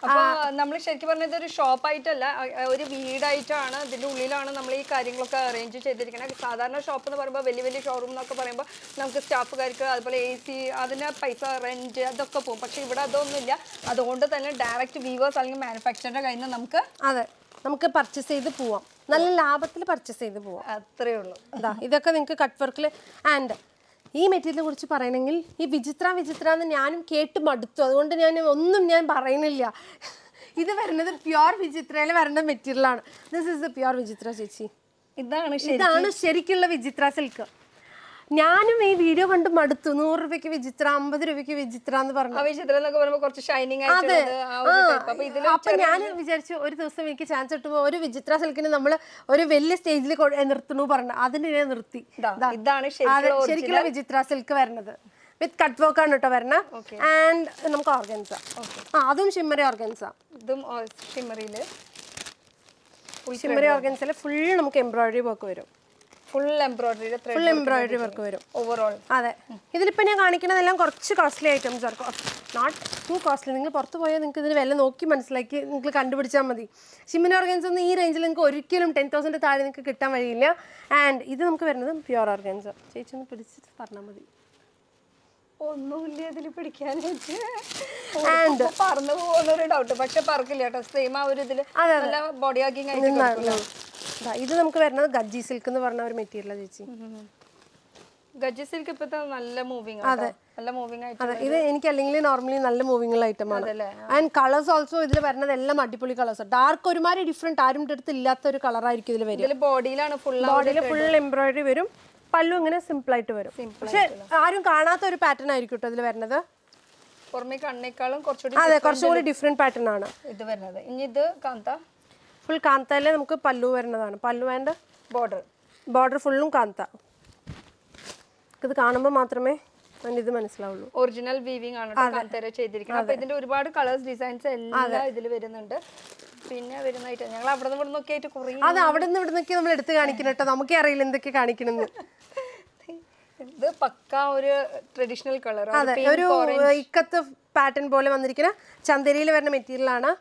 അപ്പൊ നമ്മൾ ശരിക്കും പറഞ്ഞത് ഒരു ഷോപ്പായിട്ടല്ല, ഒരു വീടായിട്ടാണ്. ഇതിന്റെ ഉള്ളിലാണ് നമ്മൾ ഈ കാര്യങ്ങളൊക്കെ അറേഞ്ച് ചെയ്തിരിക്കുന്നത്. സാധാരണ ഷോപ്പ് എന്ന് പറയുമ്പോൾ വലിയ വലിയ ഷോറൂം എന്നൊക്കെ പറയുമ്പോൾ നമുക്ക് സ്റ്റാഫുകാർക്ക് അതുപോലെ AC അതിന് പൈസ റെന്റ് അതൊക്കെ പോകും. പക്ഷെ ഇവിടെ അതൊന്നുമില്ല. അതുകൊണ്ട് തന്നെ ഡയറക്റ്റ് വീവേഴ്സ് അല്ലെങ്കിൽ മാനുഫാക്ചറിന്റെ കയ്യിൽ നിന്ന് നമുക്ക് പർച്ചേസ് ചെയ്ത് പോവാം, നല്ല ലാഭത്തിൽ പർച്ചേസ് ചെയ്ത് പോവാം. അത്രേ ഉള്ളൂ. ഇതൊക്കെ നിങ്ങൾക്ക് കട്ട് വർക്കിൽ. ആൻഡ് ഈ മെറ്റീരിയലിനെ കുറിച്ച് പറയണമെങ്കിൽ ഈ വിചിത്ര എന്ന് ഞാനും കേട്ട് മടുത്തു. അതുകൊണ്ട് ഞാൻ പറയുന്നില്ല. ഇത് വരുന്നത് പ്യുവർ വിചിത്രയിൽ വരുന്ന മെറ്റീരിയലാണ്. ദിസ് ഈസ് ദ പ്യുവർ വിചിത്ര ചേച്ചി. ഇതാണ് ശരിക്കുള്ള വിചിത്ര സിൽക്ക്. ഞാനും ഈ വീഡിയോ കണ്ട് മടുത്തു. 100 രൂപയ്ക്ക് വിചിത്ര, 50 രൂപയ്ക്ക് വിചിത്ര എന്ന് പറഞ്ഞു. അപ്പൊ ഞാൻ വിചാരിച്ചു ഒരു ദിവസം എനിക്ക് ചാൻസ് കിട്ടുമ്പോൾ ഒരു വിചിത്ര സിൽക്കിന് നമ്മൾ ഒരു വലിയ സ്റ്റേജിൽ നിർത്തണു പറഞ്ഞു. അതിന് ഞാൻ നിർത്തി. ഇതാണ് ശരിക്കുള്ള വിചിത്ര സിൽക്ക് വരുന്നത്. വിത്ത് കട്ട് വർക്ക് ആണ് കേട്ടോ വരുന്നത്. ആൻഡ് നമുക്ക് ഓർഗൻസ, അതും ഷിമ്മറി ഓർഗൻസ. ഷിമ്മറി ഓർഗൻസയിൽ ഫുൾ നമുക്ക് എംബ്രോയിഡറി വർക്ക് വരും. ഫുൾ എംബ്രോയിഡറി വർക്ക് വരും ഓവറോൾ. അതെ, ഇതിലിപ്പോൾ ഞാൻ കാണിക്കുന്നതെല്ലാം കുറച്ച് കോസ്റ്റ്ലി ഐറ്റംസ് ആണ്, നോട്ട് ടു കോസ്റ്റ്ലി. നിങ്ങൾ പുറത്ത് പോയാൽ നിങ്ങൾക്ക് ഇതിന് വില നോക്കി മനസ്സിലാക്കി നിങ്ങൾക്ക് കണ്ടുപിടിച്ചാൽ മതി. ഷിമ്മറി ഓർഗൻസ ഒന്നും ഈ റേഞ്ചിൽ നിങ്ങൾക്ക് ഒരിക്കലും 10,000 താഴെ നിങ്ങൾക്ക് കിട്ടാൻ വഴിയില്ല. ആൻഡ് ഇത് നമുക്ക് വരുന്നത് പ്യുവർ ഓർഗൻസ. ചേച്ചി ഒന്ന് പിടിച്ചിട്ട് പറഞ്ഞാൽ മതി. ഒന്നുമില്ല ഇതിൽ പിടിക്കാനായിട്ട്. ആൻഡ് പറന്നു പോകുന്നൊരു ഡൗട്ട്, പക്ഷെ പറക്കില്ല കേട്ടോ. സെയിം ആ ഒരു ഇതില് ബോഡി ആക്കിങ് ആയിട്ട്. ഇത് നമുക്ക് വരുന്നത് ഗജ്ജി സിൽക്ക് എന്ന് പറഞ്ഞ ഒരു മെറ്റീരിയൽ ചേച്ചി. ഗജ്ജി സിൽക്ക് ഇപ്പത്തെ നല്ല മൂവിങ് ആണ്, നല്ല മൂവിങ് ആയിട്ട്. ഇത് എനിക്ക് അല്ലെങ്കിൽ നോർമലി നല്ല മൂവിങ് ഉള്ള ഐറ്റം ആണ്. ആൻഡ് കളേഴ്സ് ഓൾസോ ഇതിൽ വരുന്നത് എല്ലാം അടിപൊളി കളേഴ്സ്. ഡാർക്ക് ഒരുമാതിരി ഡിഫറെന്റ്, ആരും അടുത്ത് ഇല്ലാത്ത ഒരു കളറായിരിക്കും ഇതിൽ വരും. ബോഡിയിൽ ഫുൾ എംബ്രോയിഡറി വരും. പല്ലു ഇങ്ങനെ സിമ്പിൾ ആയിട്ട് വരും. പക്ഷെ ആരും കാണാത്ത ഒരു പാറ്റേൺ ആയിരിക്കും കേട്ടോ ഇതിൽ വരുന്നത്. കുറച്ചുകൂടി ഡിഫറെന്റ് പാറ്റേൺ ആണ് ഇത് വരുന്നത്. ഇനി ഇത് കാന്ത, ഫുൾ കാന്തയിലെ നമുക്ക് പല്ലു വരുന്നതാണ്. പല്ലു ആൻഡ് ബോർഡർ ഫുള്ളും കാന്ത. ഇത് കാണുമ്പോൾ മാത്രമേ ഇത് മനസ്സിലാവുള്ളൂ. ഒറിജിനൽ വീവിംഗ് ആണ് കാന്തര ചെയ്തിരിക്കുന്നത്. അപ്പൊ ഇതിന്റെ ഒരുപാട് കളേഴ്സ് ഡിസൈൻസ് എല്ലാം ഇതിൽ വരുന്നുണ്ട്. പിന്നെ വരുന്നതായിട്ട് ഞങ്ങൾ അവിടെ നിന്ന് ഇവിടെ നോക്കിയായിട്ട് കുറേ അവിടെ നിന്ന് ഇവിടെ നോക്കി നമ്മൾ എടുത്ത് കാണിക്കണം കേട്ടോ. നമുക്കേ അറിയില്ല എന്തൊക്കെ കാണിക്കണമെന്ന്. ഇത് പക്ക ഒരു ട്രഡീഷണൽ കളർ, ഒരു ഇക്കത്ത് പാറ്റേൺ പോലെ വന്നിരിക്കുന്ന ചന്ദേരിയിൽ വരുന്ന മെറ്റീരിയൽ ആണ്.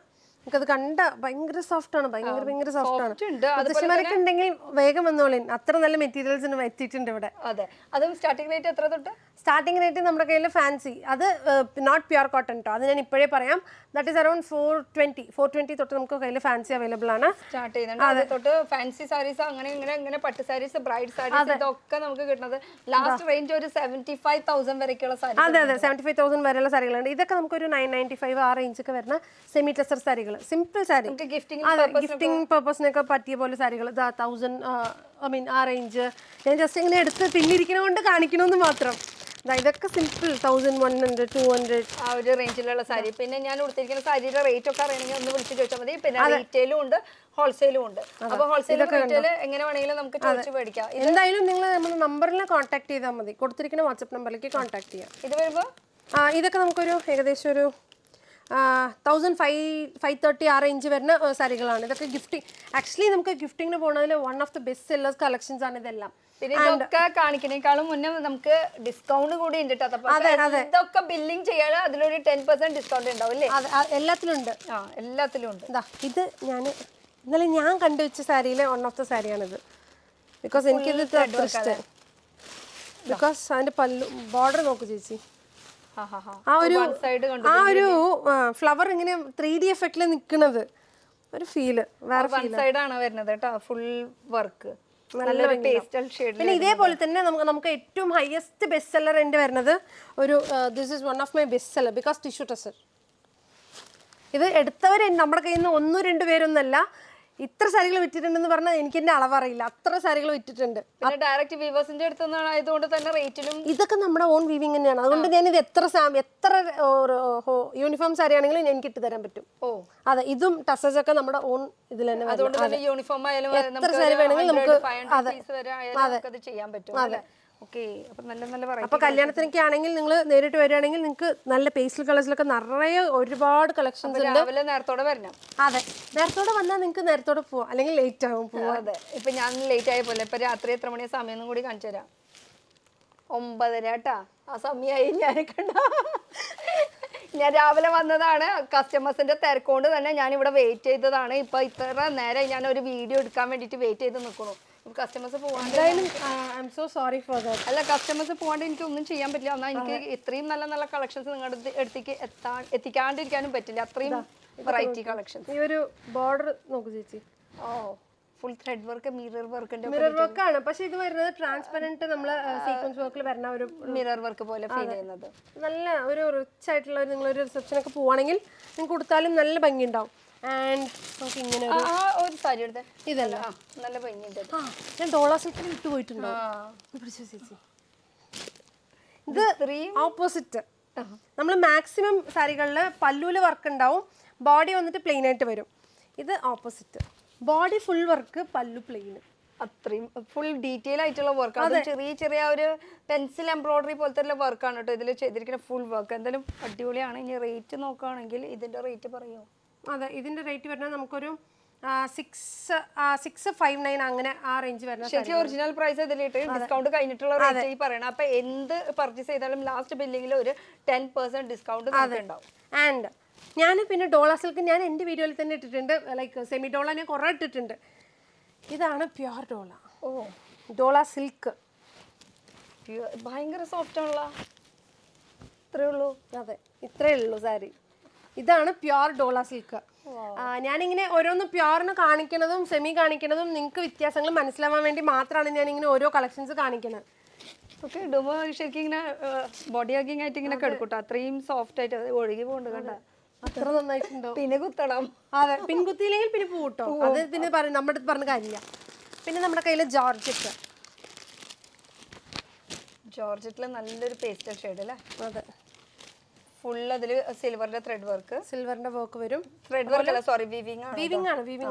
നമുക്കത് കണ്ട ഭയങ്കര സോഫ്റ്റ് ആണ്, ഭയങ്കര സോഫ്റ്റ് ആണ്. മുത്തശ്ശിമാരൊക്കെ ഉണ്ടെങ്കിൽ വേഗം വന്നോളേൻ, അത്ര നല്ല മെറ്റീരിയൽസ് എത്തിയിട്ടുണ്ട് ഇവിടെ. അതെ, അതും സ്റ്റാർട്ടിംഗ് റേറ്റ് എത്ര തൊട്ട്? സ്റ്റാർട്ടിംഗ് റേറ്റ് നമ്മുടെ കയ്യിൽ ഫാൻസി, അത് നോട്ട് പ്യുവർ കോട്ടൺ കേട്ടോ, അത് ഞാൻ ഇപ്പോഴേ പറയാം. ദാറ്റ് ഈസ് അറൌണ്ട് 420 തൊട്ട് നമുക്ക് കയ്യിൽ ഫാൻസി അവൈലബിൾ ആണ്. സ്റ്റാർട്ട് ചെയ്യുന്നുണ്ട് തൊട്ട് ഫാൻസി സാരീസ്, അങ്ങനെ പട്ട് സാരീസ്, ബ്രൈഡ് സാരീസ്, ഇതൊക്കെ നമുക്ക് കിട്ടുന്നത് ലാസ്റ്റ് റേഞ്ച് ഒരു 75,000 വരെയൊക്കെയുള്ള സാരി. അതെ 75,000 വരെയുള്ള സാരികളുണ്ട്. ഇതൊക്കെ നമുക്കൊരു 995 ആ റേഞ്ച് ഒക്കെ വരുന്ന സെമി ടെസർ സാരികൾ, സിമ്പിൾ സാരി, ഗിഫ്റ്റിംഗ് പർപ്പസിനൊക്കെ പറ്റിയ പോലെ സാരികൾ. 1000 ആ റേഞ്ച് ഞാൻ ജസ്റ്റ് ഇങ്ങനെ എടുത്ത് പിന്നിരിക്കണോണ്ട് കാണിക്കണമെന്ന് മാത്രം. ഇതൊക്കെ സിമ്പിൾ 1100 200 ആ ഒരു റേഞ്ചിലുള്ള സാരി. പിന്നെ ഞാൻ കൊടുത്തിരിക്കുന്ന സാരിയുടെ റേറ്റ് ഒക്കെ അറിയണമെങ്കിൽ ഒന്ന് വിളിച്ച് ചോദിച്ചാൽ മതി. പിന്നെ റീറ്റെയിലും ഉണ്ട്, ഹോൾസെയിലും ഉണ്ട്. അപ്പൊ ഹോൾസെയിൽ റീറ്റെയിൽ എങ്ങനെ വേണമെങ്കിലും നമുക്ക് ചോദിച്ച് മേടിക്കാം. എന്തായാലും നിങ്ങൾ നമ്മുടെ നമ്പറിൽ കോൺടാക്ട് ചെയ്താൽ മതി. കൊടുത്തിരിക്കുന്ന വാട്സ്ആപ്പ് നമ്പറിലേക്ക് കോൺടാക്ട് ചെയ്യാം. ഇത് വരുമ്പോൾ ഇതൊക്കെ നമുക്കൊരു ഏകദേശം ഒരു 1530 ആ റേഞ്ച് വരുന്ന സാരികളാണ്. ഇതൊക്കെ ഗിഫ്റ്റിംഗ്, ആക്ച്വലി നമുക്ക് ഗിഫ്റ്റിങ്ങിന് പോകുന്നതിൽ one of the best sellers collections ആണ് ഇതെല്ലാം. പിന്നെ ഇതൊക്കെ കാണിക്കുന്നേക്കാളും മുന്നേ നമുക്ക് ഡിസ്കൗണ്ട് കൂടി ഉണ്ട് കേട്ടോ. ഇതൊക്കെ ബില്ലിംഗ് ചെയ്യാൻ അതിലൊരു 10% ഡിസ്കൗണ്ട് ഉണ്ടാവും അല്ലേ? എല്ലാത്തിലും ഉണ്ട്. എല്ലാത്തിലും ഉണ്ട്. ഇത് ഇന്നലെ ഞാൻ കണ്ടുവച്ച സാരിയിലെ വൺ ഓഫ് ദ സാരിയാണിത്. ബിക്കോസ് എനിക്കിത് അത്ര ഇഷ്ടം. ബിക്കോസ് അതിന്റെ പല്ലു ബോർഡർ നോക്കൂ ചേച്ചി, ആ ഒരു ഫ്ലവർ ഇങ്ങനെ 3D എഫക്റ്റിൽ നിൽക്കുന്നത് ഒരു ഫീല് വേറെ സൈഡാണ് വരുന്നത് കേട്ടോ. ഫുൾ വർക്ക് നല്ലൊരു പേസ്റ്റൽ ഷെയ്ഡ്. പിന്നെ ഇതേപോലെ തന്നെ നമുക്ക് ഏറ്റവും ഹയസ്റ്റ് ബെസ്റ്റ് സെല്ലർ എൻ്റെ വരുന്നത് ഒരു this is one of my best seller because tissue tussar. ഇത് എടുത്തവർ നമ്മുടെ കയ്യിൽ നിന്ന് 1-2 പേരൊന്നല്ല, ഇത്ര സാരികൾ വിറ്റിട്ടുണ്ടെന്ന് പറഞ്ഞാൽ എനിക്ക് എൻ്റെ അളവറിയില്ല, അത്ര സാരികൾ വിറ്റിട്ടുണ്ട്. ഡയറക്റ്റ് വീവേഴ്സിന്റെ അടുത്തുനിന്നാണ് ആയതുകൊണ്ട് തന്നെ റേറ്റിലും ഇതൊക്കെ നമ്മുടെ ഓൺ വീവിങ് തന്നെയാണ്. അതുകൊണ്ട് ഞാൻ ഇത് എത്ര യൂണിഫോം സാരി ആണെങ്കിലും എനിക്ക് ഇട്ട് തരാൻ പറ്റും. അതെ, ഇതും ടസസ് ഒക്കെ നമ്മുടെ ഓൺ ഇതിൽ തന്നെ. അതുകൊണ്ട് തന്നെ യൂണിഫോം ആയാലും എത്ര സാരി വേണമെങ്കിലും നമുക്ക് ചെയ്യാൻ പറ്റും. അപ്പൊ കല്യാണത്തിനൊക്കെ ആണെങ്കിൽ നിങ്ങൾ നേരിട്ട് വരികയാണെങ്കിൽ നിങ്ങൾക്ക് നല്ല പേസ്റ്റൽ കളേഴ്സിലൊക്കെ നിറയെ ഒരുപാട് കളക്ഷൻസ് ഉണ്ട്. നേരത്തോടെ വരണം. അതെ, നേരത്തോടെ വന്നാൽ നിങ്ങൾക്ക് നേരത്തോടെ പോവാം, അല്ലെങ്കിൽ ലേറ്റ് ആവും പോവാം. അതെ, ഇപ്പൊ ഞാൻ ലേറ്റ് ആയ പോലെ ഇപ്പൊ രാത്രി എത്ര മണിയാ സമയം കൂടി കാണിച്ചു തരാം. 9:30 കേട്ടാ. ആ സമയമായി ഞാൻ ഞാൻ രാവിലെ വന്നതാണ്. കസ്റ്റമേഴ്സിന്റെ തിരക്കൊണ്ട് തന്നെ ഞാൻ ഇവിടെ വെയിറ്റ് ചെയ്തതാണ്. ഇപ്പൊ ഇത്ര നേരം ഞാൻ ഒരു വീഡിയോ എടുക്കാൻ വേണ്ടിട്ട് വെയിറ്റ് ചെയ്ത് നിൽക്കണു. കസ്റ്റമേഴ്സ് പോവാണ്ട് അല്ല, കസ്റ്റമേഴ്സ് പോവാണ്ട് എനിക്ക് ഒന്നും ചെയ്യാൻ പറ്റില്ല. എന്നാൽ എനിക്ക് ഇത്രയും നല്ല നല്ല കളക്ഷൻസ് നിങ്ങളുടെ അടുത്തേക്ക് എത്തിക്കാണ്ടിരിക്കാനും പറ്റില്ല. അത്രയും വെറൈറ്റി കളക്ഷൻസ്. ഈ ഒരു ബോർഡർ നോക്കൂ ചേച്ചി. ഫുൾ ത്രെഡ് വർക്ക്, മിറർ വർക്കിന്റെ മിറർ വർക്ക് ആണ്. പക്ഷെ ഇത് വരുന്നത് ട്രാൻസ്പെറന്റ്, നമ്മള് സീക്വൻസ് വർക്കിൽ വരുന്ന ഒരു മിറർ വർക്ക് പോലെ ഫീൽ ചെയ്യുന്നത്. നല്ല ഒരു റിച്ച് ആയിട്ടുള്ള നിങ്ങളൊരു റിസപ്ഷനൊക്കെ പോവാണെങ്കിൽ നിങ്ങൾക്ക് കൊടുത്താലും നല്ല ഭംഗി ഉണ്ടാവും. ആൻഡ് നമുക്ക് ഇങ്ങനെ ഒരു സാരി എടുത്തേ. ഇതല്ല നല്ല ഭംഗിയുണ്ട്. ഞാൻ ഡോള സിൽക്കിൽ ഇട്ട് പോയിട്ടുണ്ടോ? ഇത് ഓപ്പോസിറ്റ്. നമ്മൾ മാക്സിമം സാരികളിൽ പല്ലുവിൽ വർക്ക് ഉണ്ടാവും, ബോഡി വന്നിട്ട് പ്ലെയിൻ ആയിട്ട് വരും. ഇത് ഓപ്പോസിറ്റ്, ബോഡി ഫുൾ വർക്ക്, പല്ലു പ്ലെയിൻ. അത്രയും ഫുൾ ഡീറ്റെയിൽ ആയിട്ടുള്ള വർക്ക്. അത് ചെറിയ ചെറിയ ഒരു പെൻസിൽ എംബ്രോയിഡറി പോലത്തെ വർക്കാണ് കേട്ടോ ഇതിൽ ചെയ്തിരിക്കുന്ന ഫുൾ വർക്ക്. എന്തായാലും അടിപൊളിയാണ്. ഇനി റേറ്റ് നോക്കുകയാണെങ്കിൽ ഇതിന്റെ റേറ്റ് പറയുമോ? അതെ, ഇതിന്റെ റേറ്റ് വരുന്നത് നമുക്കൊരു 659 അങ്ങനെ ആ റേഞ്ച് വരുന്നത്. ശരിക്കും ഒറിജിനൽ പ്രൈസ് ഇതിലിട്ട് ഡിസ്കൗണ്ട് കഴിഞ്ഞിട്ടുള്ള റേറ്റ് ഈ പറയണം. അപ്പൊ എന്ത് പർച്ചേസ് ചെയ്താലും ലാസ്റ്റ് ബില്ലിങ്ങിൽ ഒരു 10% ഡിസ്കൗണ്ട് ഉണ്ടാവും. ആൻഡ് ഞാൻ പിന്നെ ഡോള സിൽക്ക് ഞാൻ എൻ്റെ വീഡിയോയിൽ തന്നെ ഇട്ടിട്ടുണ്ട്. ലൈക്ക് സെമി ഡോള ഞാൻ കുറേ ഇട്ടിട്ടുണ്ട്. ഇതാണ് പ്യുവർ ഡോള. ഡോള സിൽക്ക് ഭയങ്കര സോഫ്റ്റ് ആണല്ലോ. ഇത്രേ ഉള്ളൂ. അതെ, ഇത്രേ ഉള്ളൂ സാരി. ഇതാണ് പ്യുവർ ഡോള സിൽക്ക്. ഞാനിങ്ങനെ ഓരോന്ന് പ്യുവറിന് കാണിക്കുന്നതും സെമി കാണിക്കുന്നതും നിങ്ങൾക്ക് വ്യത്യാസങ്ങൾ മനസ്സിലാവാൻ വേണ്ടി മാത്രമാണ് ഞാനിങ്ങനെ ഓരോ കളക്ഷൻസ് കാണിക്കുന്നത്. ഓക്കെ, ഇടുമ്പോൾ ശരിക്കും ഇങ്ങനെ ബോഡി ഹഗ്ഗിങ് ആയിട്ട് ഇങ്ങനെ കിടക്കൂട്ടോ. അത്രയും സോഫ്റ്റ് ആയിട്ട് ഒഴുകി പോകുന്നുണ്ട്. കണ്ട അത്ര നന്നായിട്ടുണ്ടോ? പിന്നെ കുത്തണം. അതെ, പിൻകുത്തിയില്ലെങ്കിൽ പിന്നെ പൂട്ടോ. അത് പിന്നെ നമ്മുടെ അടുത്ത് പറഞ്ഞ കാര്യമില്ല. പിന്നെ നമ്മുടെ കയ്യിൽ ജോർജറ്റിലെ നല്ലൊരു പേസ്റ്റൽ ഷെയ്ഡ് അല്ലേ? അതെ, ഫുൾ അതില് സിൽവറിന്റെ ത്രെഡ് വർക്ക്, സിൽവറിന്റെ വർക്ക് വരും. ത്രെഡ് വർക്ക് അല്ല, സോറി, വീവിംഗ് ആണ്. വീവിംഗ്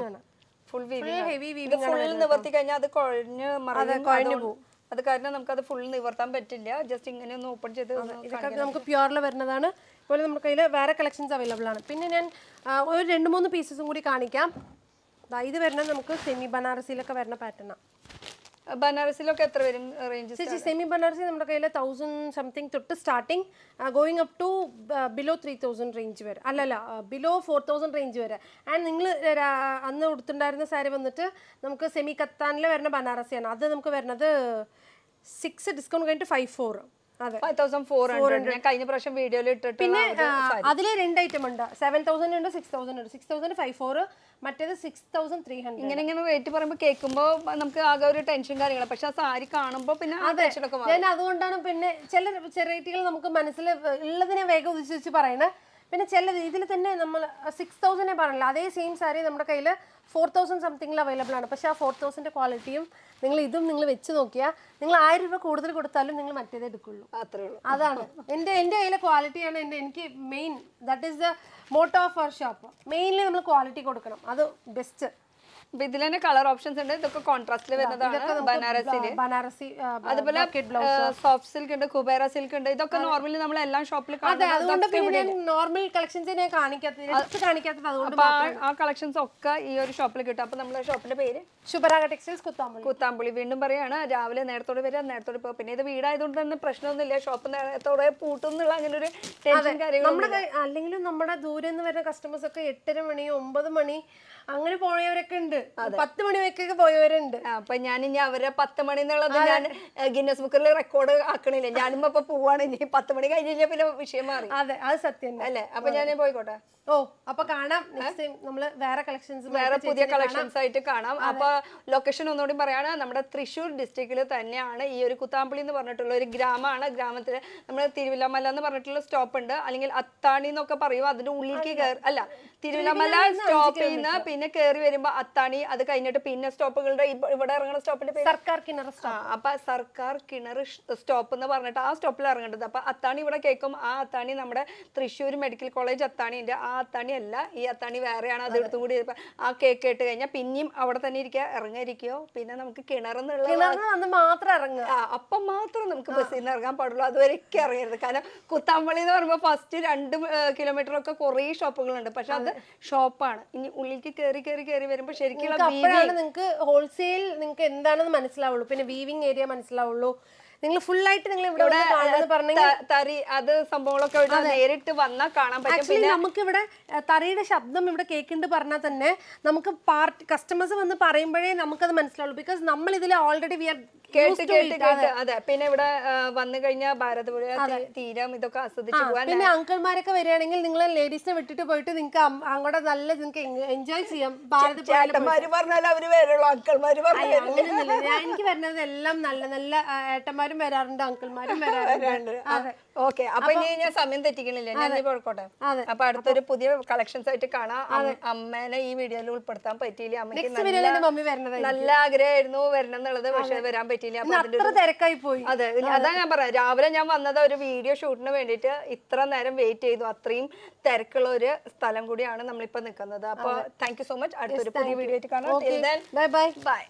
ആണ്. Full weaving, heavy weaving. Full നിവർത്തി കഴിഞ്ഞാൽ അത് കുഴഞ്ഞു പോകും. അത് കാരണം നമുക്ക് അത് ഫുൾ നിവർത്താൻ പറ്റില്ല. ജസ്റ്റ് ഇങ്ങനെ ഒന്ന് ഓപ്പൺ ചെയ്ത് ഇതൊക്കെ നമുക്ക് പ്യുവറിൽ വരുന്നതാണ്. അതുപോലെ നമ്മുടെ കയ്യിൽ വേറെ കളക്ഷൻസ് അവൈലബിൾ ആണ്. പിന്നെ ഞാൻ ഒരു 2-3 പീസസും കൂടി കാണിക്കാം. ഇത് വരുന്നത് നമുക്ക് സെമി ബനാറസിയിലൊക്കെ വരുന്ന പാറ്റേണാണ്. ബനാറസിലൊക്കെ എത്ര വരും റേഞ്ച്? സെമി ബനാറസി നമ്മുടെ കയ്യിൽ 1000 സംതിങ് തൊട്ട് starting, going up to below 3000 range വരെ, അല്ലല്ല ബിലോ 4000 റേഞ്ച് വരെ. ആൻഡ് നിങ്ങൾ അന്ന് കൊടുത്തിട്ടുണ്ടായിരുന്ന സാരി വന്നിട്ട് നമുക്ക് സെമി കത്താനിൽ വരുന്ന ബനാറസിയാണ്. അത് നമുക്ക് വരുന്നത് 6 ഡിസ്കൗണ്ട് കഴിഞ്ഞിട്ട് 54. അതെ, 5400 ഞാൻ കഴിഞ്ഞ പ്രാവശ്യം വീഡിയോയിൽ ഇട്ടിട്ട്. പിന്നെ അതിൽ 2 ഐറ്റം ഉണ്ട്, 7000 ഉണ്ട്, 6000 ഉണ്ട്. 6000 54, മറ്റേത് 6300. ഇങ്ങനെ റേറ്റ് പറയുമ്പോൾ കേൾക്കുമ്പോൾ നമുക്ക് ആകെ ഒരു ടെൻഷൻ കാര്യങ്ങൾ. പക്ഷെ ആ സാരി കാണുമ്പോൾ പിന്നെ ഞാൻ അതുകൊണ്ടാണ് പിന്നെ ചില വെറൈറ്റികൾ നമുക്ക് മനസ്സിൽ ഉള്ളതിനെ വേഗം ഉദിച്ച് പറയുന്നത്. പിന്നെ ചില ഇതിൽ തന്നെ നമ്മൾ 6000 പറഞ്ഞില്ല, അതേ സെയിം സാരി നമ്മുടെ കയ്യിൽ 4000 സംതിങ്ങിൽ അവൈലബിൾ ആണ്. പക്ഷേ ആ 4000 ക്വാളിറ്റിയും നിങ്ങൾ വെച്ച് നോക്കിയാൽ നിങ്ങൾ 1000 രൂപ കൂടുതൽ കൊടുത്താലും നിങ്ങൾ മറ്റേതേ എടുക്കുള്ളൂ. അത്രേ ഉള്ളൂ. അതാണ് എൻ്റെ കയ്യിലെ ക്വാളിറ്റിയാണ് എനിക്ക് മെയിൻ. That is the motto of our shop. Mainly നമ്മൾ ക്വാളിറ്റി കൊടുക്കണം, അത് ബെസ്റ്റ്. അപ്പൊ ഇതിൽ തന്നെ കളർ ഓപ്ഷൻസ് ഉണ്ട്. ഇതൊക്കെ കോൺട്രാസ്റ്റിൽ വരുന്നതാണ് ബനാറസി അതുപോലെ സോഫ്റ്റ് സിൽക്ക് ഉണ്ട്, കുബേര സിൽക്ക് ഉണ്ട്. ഇതൊക്കെ നോർമലി നമ്മൾ എല്ലാ ഷോപ്പിൽ നോർമൽ കളക്ഷൻസ് ഞാൻ കാണിക്കാത്തത് അതുകൊണ്ട് ആ കളക്ഷൻസ് ഒക്കെ ഈ ഒരു ഷോപ്പിൽ കിട്ടും. അപ്പൊ നമ്മുടെ ഷോപ്പിന്റെ പേര് ശുഭരാഗ ടെക്സ്റ്റൈൽസ് കുത്താമ്പുളി. വീണ്ടും പറയാണ്, രാവിലെ നേരത്തോടെ വരിക, നേരത്തോടെ പോകുക. പിന്നെ ഇത് വീടായതുകൊണ്ട് തന്നെ പ്രശ്നമൊന്നുമില്ല, ഷോപ്പ് നേരത്തോടെ പൂട്ടുന്നുള്ള അങ്ങനെ ഒരു ടെൻഷൻ കാര്യങ്ങൾ. അല്ലെങ്കിലും നമ്മുടെ ദൂരെ നിന്ന് വരുന്ന കസ്റ്റമേഴ്സ് ഒക്കെ 8:30 മണി 9 മണി അങ്ങനെ പോയവരൊക്കെ ഉണ്ട്, 10 മണി വരെയൊക്കെ പോയവരുണ്ട്. അപ്പൊ ഞാൻ ഇനി അവരെ 10 മണി എന്നുള്ളത് ഞാൻ ഗിന്നസ് ബുക്കിൽ റെക്കോർഡ് ആക്കണില്ല. ഞാനും അപ്പൊ പോവാണ്. ഇനി 10 മണി കഴിഞ്ഞാൽ പിന്നെ വിഷയം മാറി. അതെ, അത് സത്യം അല്ലേ? അപ്പൊ ഞാൻ പോയിക്കോട്ടെ. അപ്പൊ കാണാം. നെക്സ്റ്റ് ടൈം നമ്മള് വേറെ കളക്ഷൻസ്, വേറെ പുതിയ കളക്ഷൻസ് ആയിട്ട് കാണാം. അപ്പൊ ലൊക്കേഷൻ ഒന്നുകൂടി പറയാണ്, നമ്മുടെ തൃശ്ശൂർ ഡിസ്ട്രിക്റ്റിൽ തന്നെയാണ് ഈ ഒരു കുത്താമ്പുളി എന്ന് പറഞ്ഞിട്ടുള്ള ഒരു ഗ്രാമമാണ്. ഗ്രാമത്തിൽ നമ്മൾ തിരുവില്ലാമല എന്ന് പറഞ്ഞിട്ടുള്ള സ്റ്റോപ്പ് ഉണ്ട്, അല്ലെങ്കിൽ അത്താണി എന്നൊക്കെ പറയും. അതിന്റെ ഉള്ളിലേക്ക് കയറി അല്ല, തിരുവില്ലാമല സ്റ്റോപ്പിൽ നിന്ന് പിന്നെ കയറി വരുമ്പോ അത്താണി, അത് കഴിഞ്ഞിട്ട് പിന്നെ സ്റ്റോപ്പുകളുടെ ഇവിടെ ഇറങ്ങുന്ന സ്റ്റോപ്പിന്റെ പേര് സർക്കാർ കിണർ. അപ്പൊ സർക്കാർ കിണർ സ്റ്റോപ്പ് എന്ന് പറഞ്ഞിട്ട് ആ സ്റ്റോപ്പിൽ ഇറങ്ങേണ്ടത്. അപ്പൊ അത്താണി ഇവിടെ കേൾക്കും. ആ അത്താണി നമ്മുടെ തൃശ്ശൂർ മെഡിക്കൽ കോളേജ് അത്താണിന്റെ ആ അത്താണി അല്ല, ഈ അത്താണി വേറെയാണ്. അത് എടുത്തും കൂടി ആ കേക്ക് കേട്ട് കഴിഞ്ഞാൽ പിന്നെയും അവിടെ തന്നെ ഇറങ്ങിയിരിക്കോ. പിന്നെ നമുക്ക് കിണറെന്നുള്ള മാത്രം ഇറങ്ങുക, അപ്പം മാത്രം നമുക്ക് ബസ്സിൽ നിന്ന് ഇറങ്ങാൻ പാടുള്ളൂ. അതുവരെയൊക്കെ ഇറങ്ങരുത്. കാരണം കുത്താമ്പള്ളി എന്ന് പറയുമ്പോൾ ഫസ്റ്റ് 2 കിലോമീറ്റർ ഒക്കെ കുറേ ഷോപ്പുകളുണ്ട്. പക്ഷെ അത് ഷോപ്പാണ്. ഇനി ഉള്ളിലേക്ക് കയറി വരുമ്പോൾ ശരിക്കും നിങ്ങൾക്ക് ഹോൾസെയിൽ നിങ്ങൾക്ക് എന്താണെന്ന് മനസ്സിലാവുള്ളൂ. പിന്നെ വീവിംഗ് ഏരിയ മനസ്സിലാവുള്ളൂ. നിങ്ങൾ ഫുൾ ആയിട്ട് നിങ്ങൾ ഇവിടെ തറി അത് സംഭവങ്ങളൊക്കെ നേരിട്ട് വന്നാൽ കാണാൻ പറ്റും. പിന്നെ നമുക്ക് ഇവിടെ തറിയുടെ ശബ്ദം ഇവിടെ കേൾക്കുന്നുണ്ട് പറഞ്ഞാൽ തന്നെ നമുക്ക് കസ്റ്റമേഴ്സ് വന്ന് പറയുമ്പോഴേ നമുക്കത് മനസ്സിലാവുള്ളൂ. ബിക്കോസ് നമ്മൾ ഇതിൽ ഓൾറെഡി കേട്ട് അതെ. പിന്നെ ഇവിടെ വന്നു കഴിഞ്ഞാൽ ഭാരതപുഴ തീരം ഇതൊക്കെ ആസ്വദിച്ചു പോകാൻ. പിന്നെ അങ്കിൾമാരൊക്കെ വരികയാണെങ്കിൽ നിങ്ങൾ ലേഡീസിനെ വിട്ടിട്ട് പോയിട്ട് നിങ്ങൾക്ക് അങ്ങോട്ട് നല്ല നിങ്ങൾക്ക് എൻജോയ് ചെയ്യാം. ചേട്ടന്മാര് പറഞ്ഞാൽ അവര് വരുള്ളൂ, അങ്കിൾമാര് അങ്ങനെയൊന്നുമില്ല. എനിക്ക് വരുന്നത് എല്ലാം നല്ല നല്ല ഏട്ടന്മാരും വരാറുണ്ട്, അങ്കിൾമാരും വരാറുണ്ട്. ഓക്കെ. അപ്പൊ ഇനി ഞാൻ സമയം തെറ്റിക്കണില്ല, ഞാൻ പോയിക്കോട്ടെ. അപ്പൊ അടുത്തൊരു പുതിയ കളക്ഷൻസ് ആയിട്ട് കാണാം. അമ്മേനെ ഈ വീഡിയോയിൽ ഉൾപ്പെടുത്താൻ പറ്റിയില്ല. അമ്മയ്ക്ക് നല്ല ആഗ്രഹമായിരുന്നു വരണം എന്നുള്ളത്, പക്ഷെ വരാൻ പറ്റിയില്ല. തിരക്കായി പോയി. അതെ, അതാ ഞാൻ പറയാം. രാവിലെ ഞാൻ വന്നത് ഒരു വീഡിയോ ഷൂട്ടിന് വേണ്ടിയിട്ട് ഇത്ര നേരം വെയിറ്റ് ചെയ്തു. അത്രയും തിരക്കുള്ള ഒരു സ്ഥലം കൂടിയാണ് നമ്മളിപ്പോ നിൽക്കുന്നത്. അപ്പൊ താങ്ക് യു സോ മച്ച്. അടുത്തൊരു പുതിയ വീഡിയോ ആയിട്ട് കാണാം. ബൈ.